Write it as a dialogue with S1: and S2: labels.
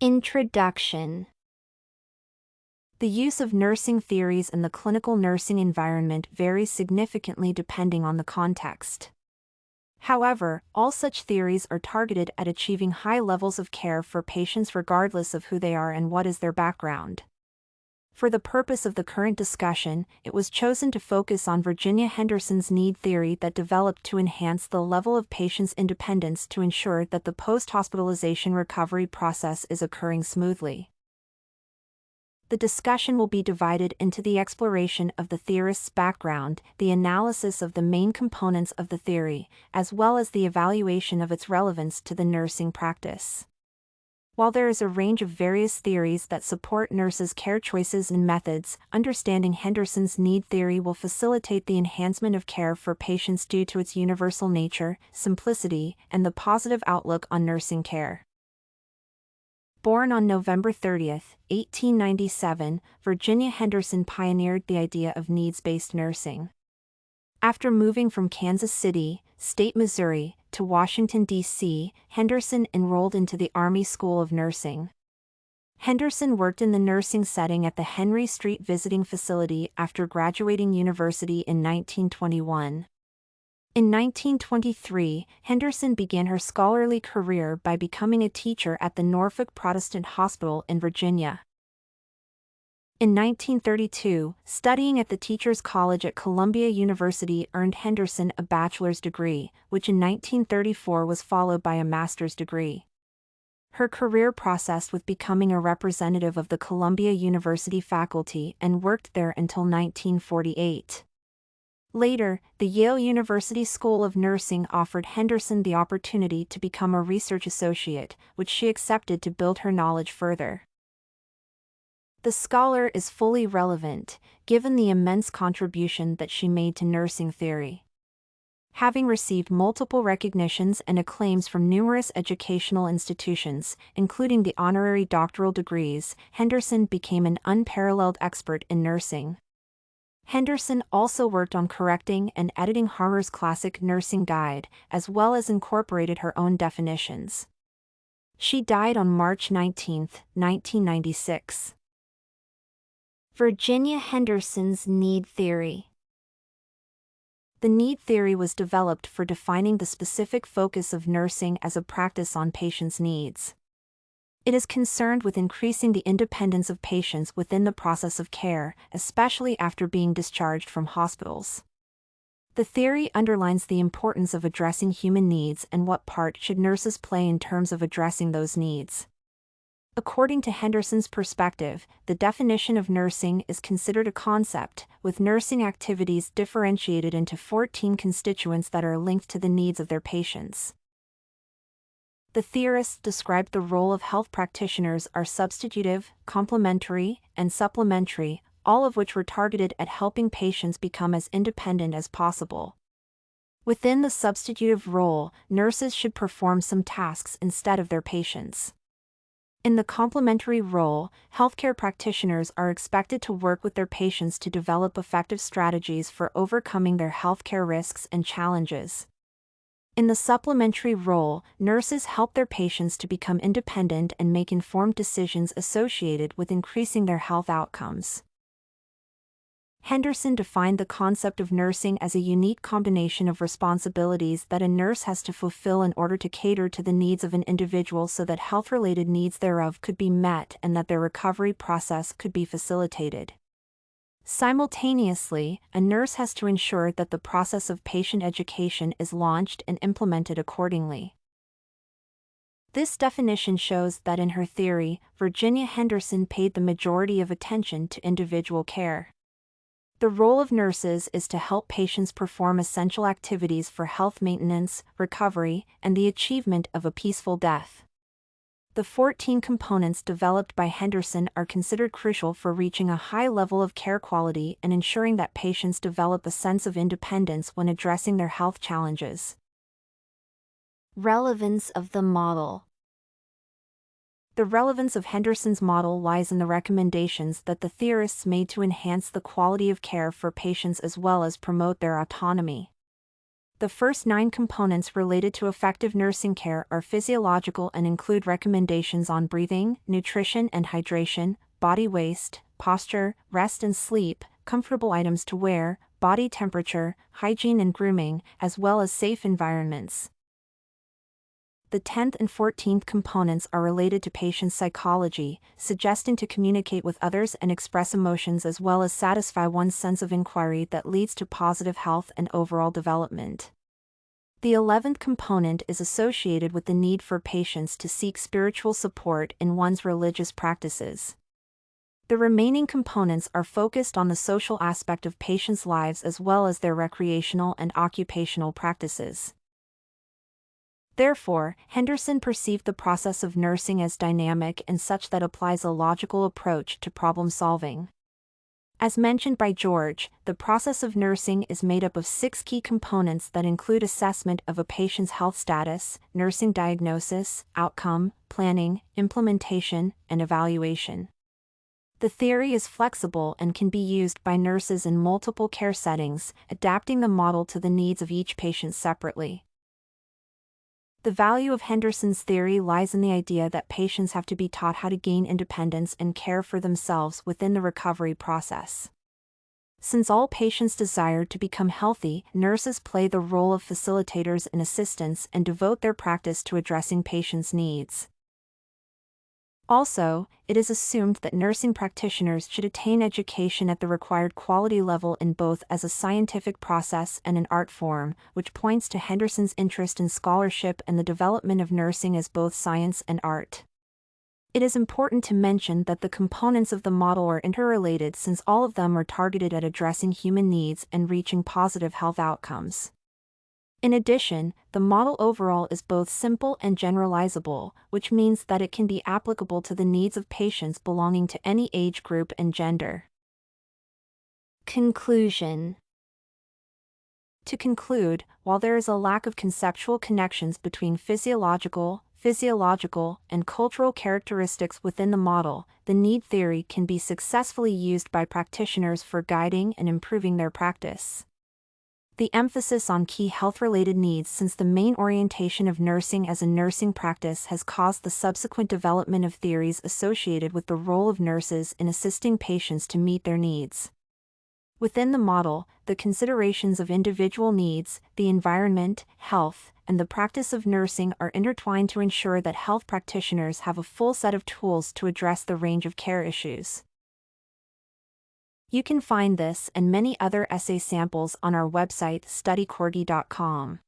S1: Introduction. The use of nursing theories in the clinical nursing environment varies significantly depending on the context. However, all such theories are targeted at achieving high levels of care for patients regardless of who they are and what is their background. For the purpose of the current discussion, it was chosen to focus on Virginia Henderson's need theory that developed to enhance the level of patients' independence to ensure that the post-hospitalization recovery process is occurring smoothly. The discussion will be divided into the exploration of the theorist's background, the analysis of the main components of the theory, as well as the evaluation of its relevance to the nursing practice. While there is a range of various theories that support nurses' care choices and methods, understanding Henderson's need theory will facilitate the enhancement of care for patients due to its universal nature, simplicity, and the positive outlook on nursing care. Born on November 30, 1897, Virginia Henderson pioneered the idea of needs-based nursing. After moving from Kansas City, State, Missouri, to Washington, D.C., Henderson enrolled into the Army School of Nursing. Henderson worked in the nursing setting at the Henry Street Visiting Facility after graduating university in 1921. In 1923, Henderson began her scholarly career by becoming a teacher at the Norfolk Protestant Hospital in Virginia. In 1932, studying at the Teachers College at Columbia University earned Henderson a bachelor's degree, which in 1934 was followed by a master's degree. Her career processed with becoming a representative of the Columbia University faculty and worked there until 1948. Later, the Yale University School of Nursing offered Henderson the opportunity to become a research associate, which she accepted to build her knowledge further. The scholar is fully relevant, given the immense contribution that she made to nursing theory. Having received multiple recognitions and acclaims from numerous educational institutions, including the honorary doctoral degrees, Henderson became an unparalleled expert in nursing. Henderson also worked on correcting and editing Harmer's Classic Nursing Guide, as well as incorporated her own definitions. She died on March 19, 1996. Virginia Henderson's need theory. The need theory was developed for defining the specific focus of nursing as a practice on patients' needs. It is concerned with increasing the independence of patients within the process of care, especially after being discharged from hospitals. The theory underlines the importance of addressing human needs and what part should nurses play in terms of addressing those needs. According to Henderson's perspective, the definition of nursing is considered a concept, with nursing activities differentiated into 14 constituents that are linked to the needs of their patients. The theorist described the role of health practitioners are substitutive, complementary, and supplementary, all of which were targeted at helping patients become as independent as possible. Within the substitutive role, nurses should perform some tasks instead of their patients. In the complementary role, healthcare practitioners are expected to work with their patients to develop effective strategies for overcoming their healthcare risks and challenges. In the supplementary role, nurses help their patients to become independent and make informed decisions associated with increasing their health outcomes. Henderson defined the concept of nursing as a unique combination of responsibilities that a nurse has to fulfill in order to cater to the needs of an individual so that health-related needs thereof could be met and that their recovery process could be facilitated. Simultaneously, a nurse has to ensure that the process of patient education is launched and implemented accordingly. This definition shows that in her theory, Virginia Henderson paid the majority of attention to individual care. The role of nurses is to help patients perform essential activities for health maintenance, recovery, and the achievement of a peaceful death. The 14 components developed by Henderson are considered crucial for reaching a high level of care quality and ensuring that patients develop a sense of independence when addressing their health challenges. Relevance of the model. The relevance of Henderson's model lies in the recommendations that the theorists made to enhance the quality of care for patients as well as promote their autonomy. The first 9 components related to effective nursing care are physiological and include recommendations on breathing, nutrition and hydration, body waste, posture, rest and sleep, comfortable items to wear, body temperature, hygiene and grooming, as well as safe environments. The 10th and 14th components are related to patient psychology, suggesting to communicate with others and express emotions as well as satisfy one's sense of inquiry that leads to positive health and overall development. The 11th component is associated with the need for patients to seek spiritual support in one's religious practices. The remaining components are focused on the social aspect of patients' lives as well as their recreational and occupational practices. Therefore, Henderson perceived the process of nursing as dynamic and such that applies a logical approach to problem solving. As mentioned by George, the process of nursing is made up of 6 key components that include assessment of a patient's health status, nursing diagnosis, outcome, planning, implementation, and evaluation. The theory is flexible and can be used by nurses in multiple care settings, adapting the model to the needs of each patient separately. The value of Henderson's theory lies in the idea that patients have to be taught how to gain independence and care for themselves within the recovery process. Since all patients desire to become healthy, nurses play the role of facilitators and assistants and devote their practice to addressing patients' needs. Also, it is assumed that nursing practitioners should attain education at the required quality level in both as a scientific process and an art form, which points to Henderson's interest in scholarship and the development of nursing as both science and art. It is important to mention that the components of the model are interrelated since all of them are targeted at addressing human needs and reaching positive health outcomes. In addition, the model overall is both simple and generalizable, which means that it can be applicable to the needs of patients belonging to any age group and gender. Conclusion. To conclude, while there is a lack of conceptual connections between physiological, and cultural characteristics within the model, the need theory can be successfully used by practitioners for guiding and improving their practice. The emphasis on key health-related needs since the main orientation of nursing as a nursing practice has caused the subsequent development of theories associated with the role of nurses in assisting patients to meet their needs. Within the model, the considerations of individual needs, the environment, health, and the practice of nursing are intertwined to ensure that health practitioners have a full set of tools to address the range of care issues. You can find this and many other essay samples on our website studycorgi.com.